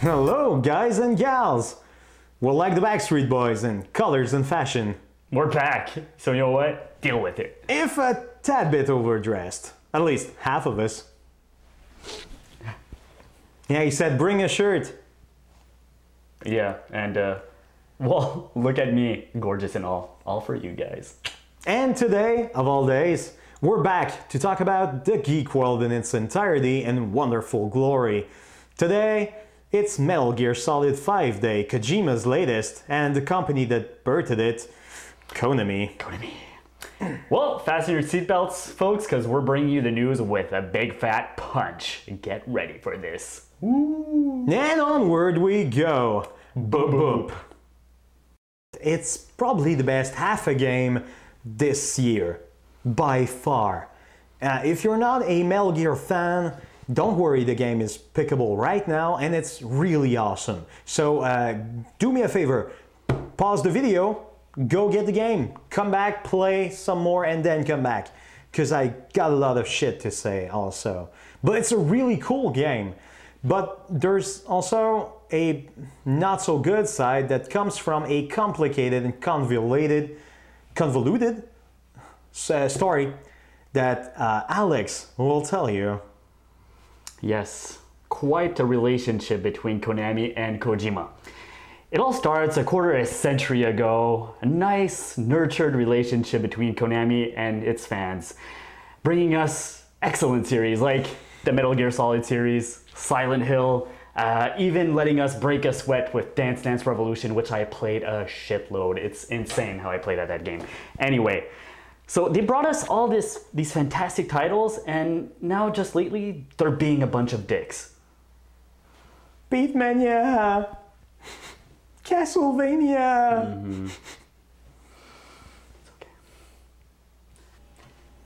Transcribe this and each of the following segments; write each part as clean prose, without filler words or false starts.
Hello guys and gals! We're like the Backstreet Boys in colors and fashion. We're back, so you know what? Deal with it. If a tad bit overdressed. At least half of us. Yeah, he said bring a shirt. Yeah, and well, look at me, gorgeous and all for you guys. And today, of all days, we're back to talk about the geek world in its entirety and wonderful glory. Today, it's Metal Gear Solid 5 Day, Kojima's latest, and the company that birthed it, Konami. Well, fasten your seatbelts, folks, because we're bringing you the news with a big fat punch. Get ready for this. Woo. And onward we go. Boop boop. It's probably the best half a game this year, by far. If you're not a Metal Gear fan, don't worry, the game is pickable right now and it's really awesome. So do me a favor, pause the video, go get the game, come back, play some more and then come back. Because I got a lot of shit to say also. But it's a really cool game. But there's also a not so good side that comes from a complicated and convoluted story that Alex will tell you. Yes, quite a relationship between Konami and Kojima. It all starts a quarter of a century ago, a nice, nurtured relationship between Konami and its fans, bringing us excellent series like the Metal Gear Solid series, Silent Hill, even letting us break a sweat with Dance Dance Revolution, which I played a shitload. It's insane how I played at that game. Anyway, so they brought us all these fantastic titles, and now just lately, they're being a bunch of dicks. Beatmania! Castlevania! It's okay.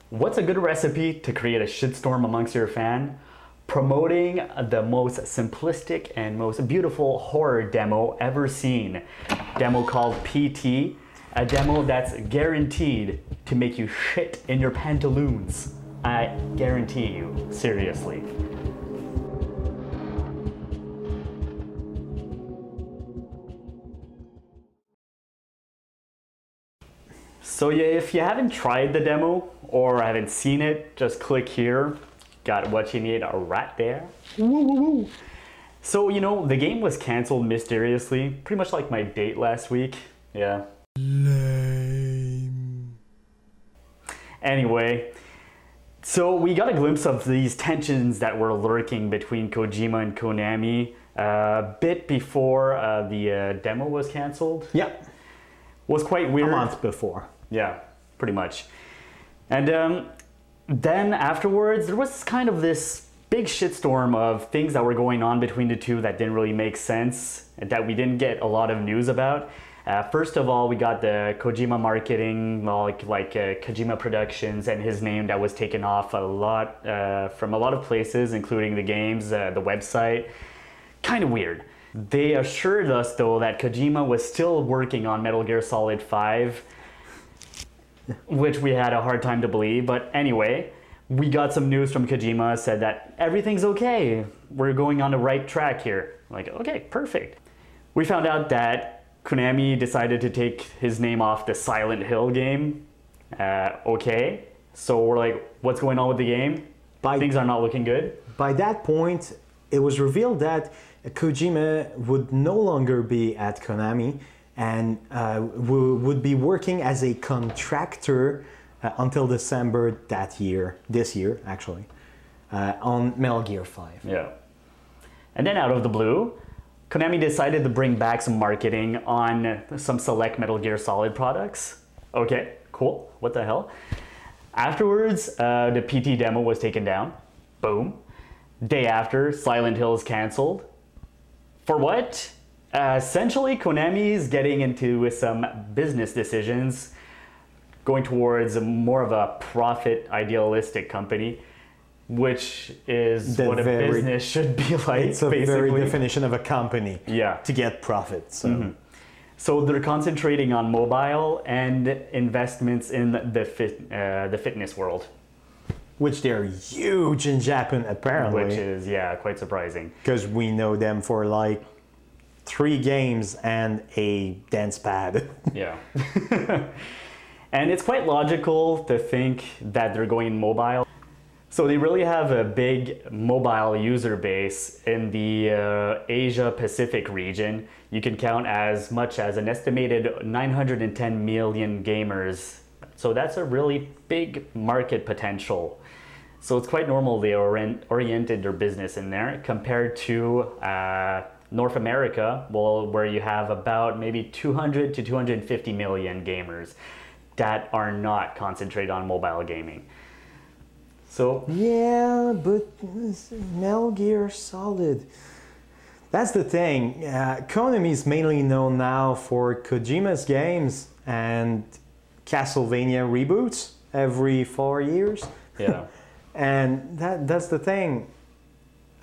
What's a good recipe to create a shitstorm amongst your fan? Promoting the most simplistic and most beautiful horror demo ever seen. Demo called PT. A demo that's guaranteed to make you shit in your pantaloons. I guarantee you, seriously. So yeah, if you haven't tried the demo or haven't seen it, just click here. Got what you need right there. Woo, woo, woo. So, you know, the game was canceled mysteriously, pretty much like my date last week. Yeah. Lame. Anyway, so we got a glimpse of these tensions that were lurking between Kojima and Konami a bit before the demo was canceled. Yeah. Was quite weird. A month before. Yeah, pretty much. And then afterwards, there was kind of this big shitstorm of things that were going on between the two that didn't really make sense, and that we didn't get a lot of news about. First of all, we got the Kojima marketing, like Kojima Productions and his name that was taken off a lot from a lot of places, including the games, the website. Kind of weird. They assured us though that Kojima was still working on Metal Gear Solid 5, which we had a hard time to believe. But anyway, we got some news from Kojima, said that everything's okay. We're going on the right track here. Like, okay, perfect. We found out that Konami decided to take his name off the Silent Hill game. Okay, so we're like, what's going on with the game? Things are not looking good. By that point, it was revealed that Kojima would no longer be at Konami and would be working as a contractor until December this year actually, on Metal Gear 5. Yeah. And then out of the blue, Konami decided to bring back some marketing on some select Metal Gear Solid products. Okay, cool, what the hell? Afterwards, the PT demo was taken down. Boom. Day after, Silent Hill is canceled. For what? Essentially, Konami is getting into some business decisions, going towards more of a profit idealistic company. which is The what a very- business should be like, It's a basically. very definition of a company Yeah. to get profit. So. So they're concentrating on mobile and investments in the fitness world, Which they're huge in Japan apparently. which is, yeah, quite surprising. Because we know them for like 3 games and a dance pad. Yeah. And it's quite logical to think that they're going mobile. So they really have a big mobile user base in the Asia Pacific region. You can count as much as an estimated 910 million gamers. So that's a really big market potential. So it's quite normal they oriented their business in there compared to North America, well, where you have about maybe 200 to 250 million gamers that are not concentrated on mobile gaming. So Yeah, but Metal Gear Solid. That's the thing. Konami is mainly known now for Kojima's games and Castlevania reboots every 4 years. yeah, And that's the thing.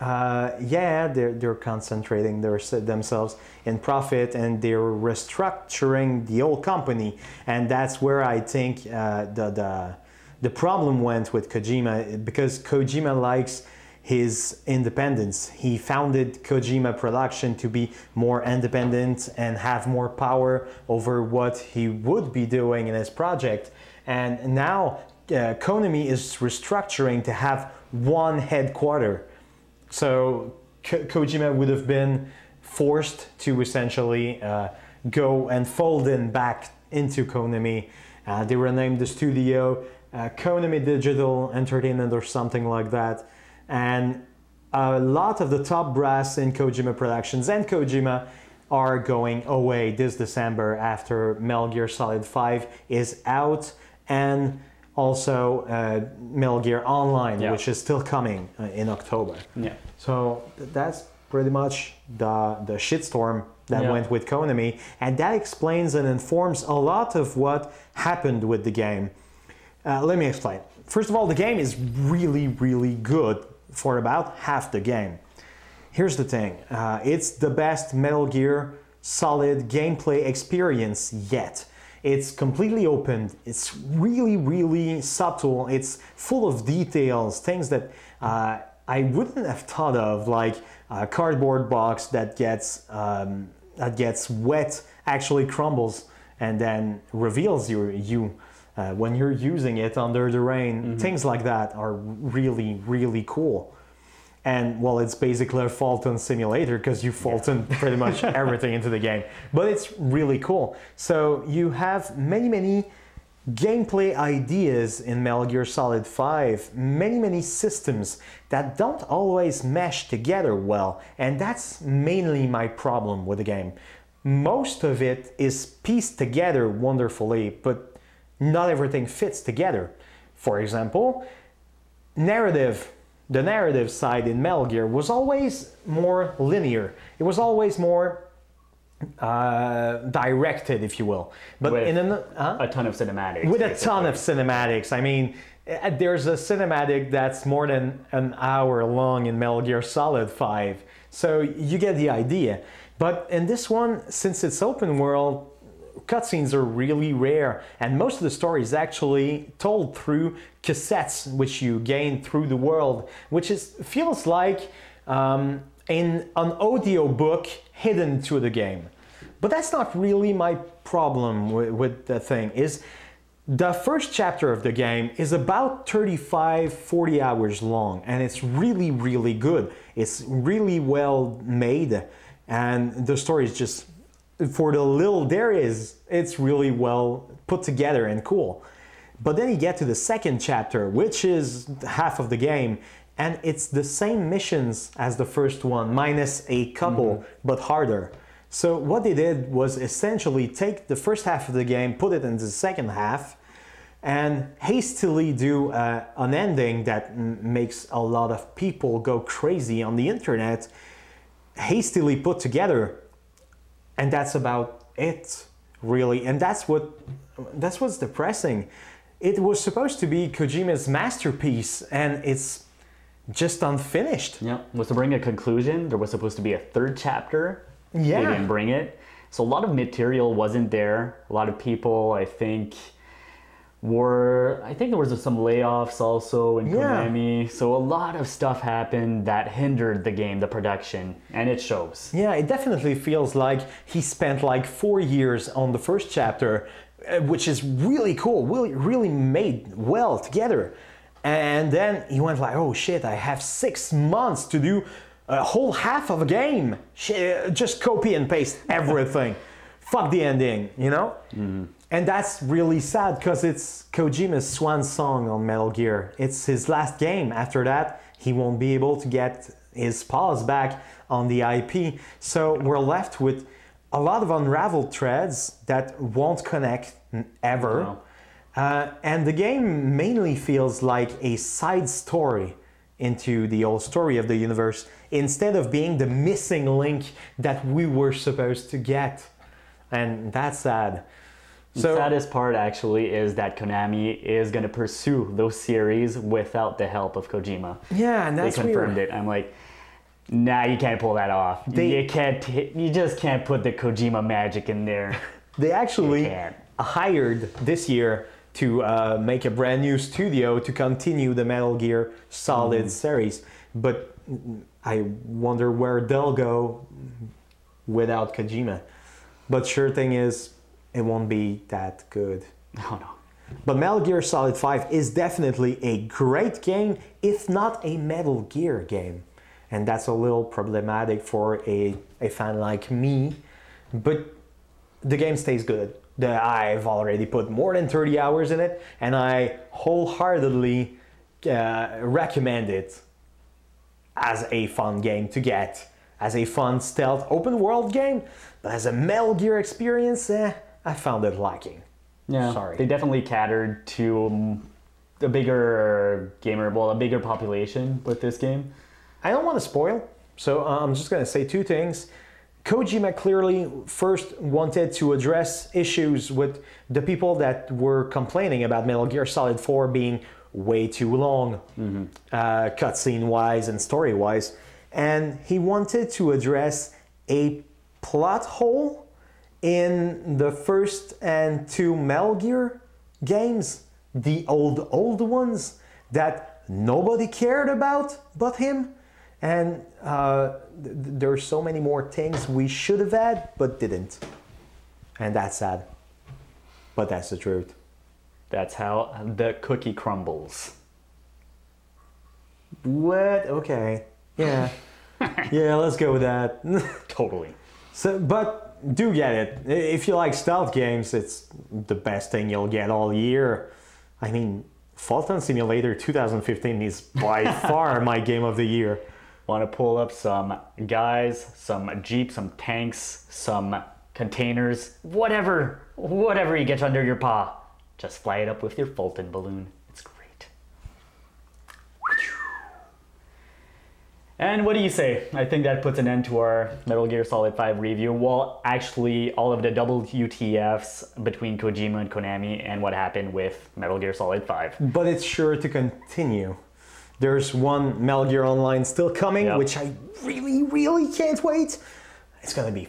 Yeah, they're concentrating themselves in profit and they're restructuring the old company. And that's where I think the problem went with Kojima, because Kojima likes his independence. He founded Kojima Production to be more independent and have more power over what he would be doing in his project. And now Konami is restructuring to have one headquarter. So Kojima would have been forced to essentially go and fold in back into Konami. They renamed the studio Konami Digital Entertainment or something like that. And a lot of the top brass in Kojima Productions and Kojima are going away this December after Metal Gear Solid 5 is out, and also Metal Gear Online, Yeah. which is still coming in October. yeah. So that's pretty much the shitstorm that Yeah. went with Konami, and that explains and informs a lot of what happened with the game. Let me explain. First of all, the game is really, really good for about half the game. Here's the thing. It's the best Metal Gear Solid gameplay experience yet. It's completely open. It's really, really subtle. It's full of details, things that I wouldn't have thought of, like a cardboard box that gets wet, actually crumbles, and then reveals you when you're using it under the rain. Things like that are really, really cool. And well, it's basically a Fulton simulator because you Fulton pretty much everything into the game. But it's really cool. So you have many gameplay ideas in Metal Gear Solid 5, many systems that don't always mesh together well. And that's mainly my problem with the game. Most of it is pieced together wonderfully, but not everything fits together. For example, the narrative side in Metal Gear was always more linear. It was always more directed, if you will. But With in a ton of cinematics. with a ton of cinematics. I mean, there's a cinematic that's more than an hour long in Metal Gear Solid 5. So you get the idea. But in this one, since it's open world, cutscenes are really rare, and most of the story is actually told through cassettes, which you gain through the world, which feels like in an audio book hidden to the game. But that's not really my problem with the thing. Is the first chapter of the game is about 35-40 hours long, and it's really, really good. It's really well made, and the story is just, for the little there is, it's really well put together and cool. But then you get to the second chapter, which is half of the game, and it's the same missions as the first one, minus a couple, but harder. So what they did was essentially take the first half of the game, put it into the second half, and hastily do an ending that makes a lot of people go crazy on the internet, hastily put together. And that's about it, really. And that's what's depressing. It was supposed to be Kojima's masterpiece, and it's just unfinished. Yeah, was to bring a conclusion. There was supposed to be a third chapter. Yeah. They didn't bring it. So a lot of material wasn't there. A lot of people, I think there was some layoffs also in Konami. So a lot of stuff happened that hindered the game, the production, and it shows. Yeah, it definitely feels like he spent like 4 years on the first chapter, which is really cool, really made well together. And then he went like, oh shit, I have 6 months to do a whole half of a game. Just copy and paste everything. Fuck the ending, you know? Mm-hmm. And that's really sad because it's Kojima's swan song on Metal Gear. It's his last game. After that, he won't be able to get his paws back on the IP. So we're left with a lot of unraveled threads that won't connect ever. No. And the game mainly feels like a side story into the old story of the universe instead of being the missing link that we were supposed to get. And that's sad. The saddest part actually is that Konami is going to pursue those series without the help of Kojima. Yeah, and that's They confirmed weird. it. I'm like, nah, you can't pull that off. You just can't put the Kojima magic in there. They actually hired this year to make a brand new studio to continue the Metal Gear Solid series. But I wonder where they'll go without Kojima. But sure thing is, it won't be that good. Oh no. But Metal Gear Solid 5 is definitely a great game, if not a Metal Gear game. And that's a little problematic for a fan like me. But the game stays good. I've already put more than 30 hours in it, and I wholeheartedly recommend it as a fun game to get. As a fun stealth open world game, but as a Metal Gear experience, I found it lacking. Yeah, sorry. They definitely catered to a bigger a bigger population with this game. I don't want to spoil, so I'm just going to say 2 things. Kojima clearly first wanted to address issues with the people that were complaining about Metal Gear Solid 4 being way too long, cutscene-wise and story-wise. And he wanted to address a plot hole in the first and 2 Metal Gear games, the old ones that nobody cared about but him. And there are so many more things we should have had but didn't. And that's sad. But that's the truth. That's how the cookie crumbles. What? Okay. Yeah. Yeah, let's go with that. Totally. So, but do get it. If you like stealth games, it's the best thing you'll get all year. I mean, Fulton Simulator 2015 is by far my game of the year. Want to pull up some guys, some jeeps, some tanks, some containers, whatever you get under your paw. Just fly it up with your Fulton balloon. It's great. And what do you say? I think that puts an end to our Metal Gear Solid 5 review. Well, actually, all of the WTFs between Kojima and Konami and what happened with Metal Gear Solid 5. But it's sure to continue. There's one Metal Gear Online still coming, which I really can't wait. It's gonna be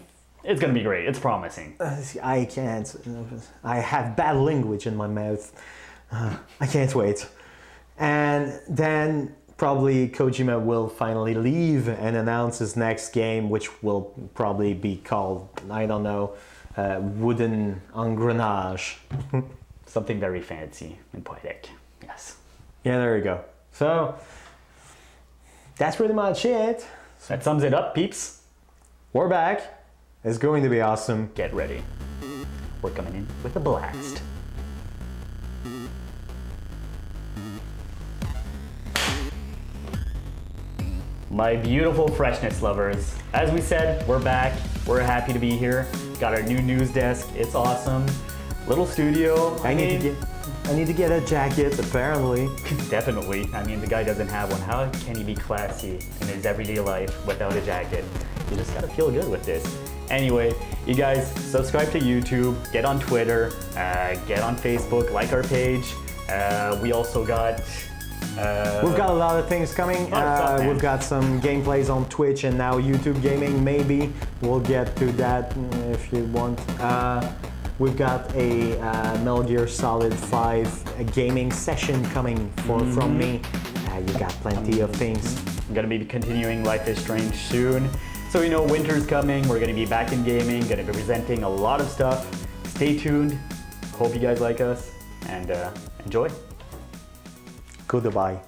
great. It's promising. I can't. I have bad language in my mouth. I can't wait. And then probably Kojima will finally leave and announce his next game, which will probably be called, I don't know, Wooden Engrenage. Something very fancy and poetic. Yes. Yeah, there you go. So, that's pretty much it. That sums it up, peeps. We're back. It's going to be awesome. Get ready. We're coming in with a blast. My beautiful freshness lovers. As we said, we're back. We're happy to be here. Got our new news desk. It's awesome. Little studio. I need to get a jacket, apparently. Definitely. I mean, the guy doesn't have one. How can he be classy in his everyday life without a jacket? You just gotta feel good with this. Anyway, you guys, subscribe to YouTube, get on Twitter, get on Facebook, like our page. We also got We've got a lot of things coming. We've got some gameplays on Twitch and now YouTube Gaming. Maybe we'll get to that if you want. We've got a Metal Gear Solid 5 gaming session coming from me. You got plenty of things. I'm gonna be continuing Life is Strange soon. So you know, winter's coming. We're gonna be back in gaming. Gonna be presenting a lot of stuff. Stay tuned. Hope you guys like us and enjoy. Goodbye.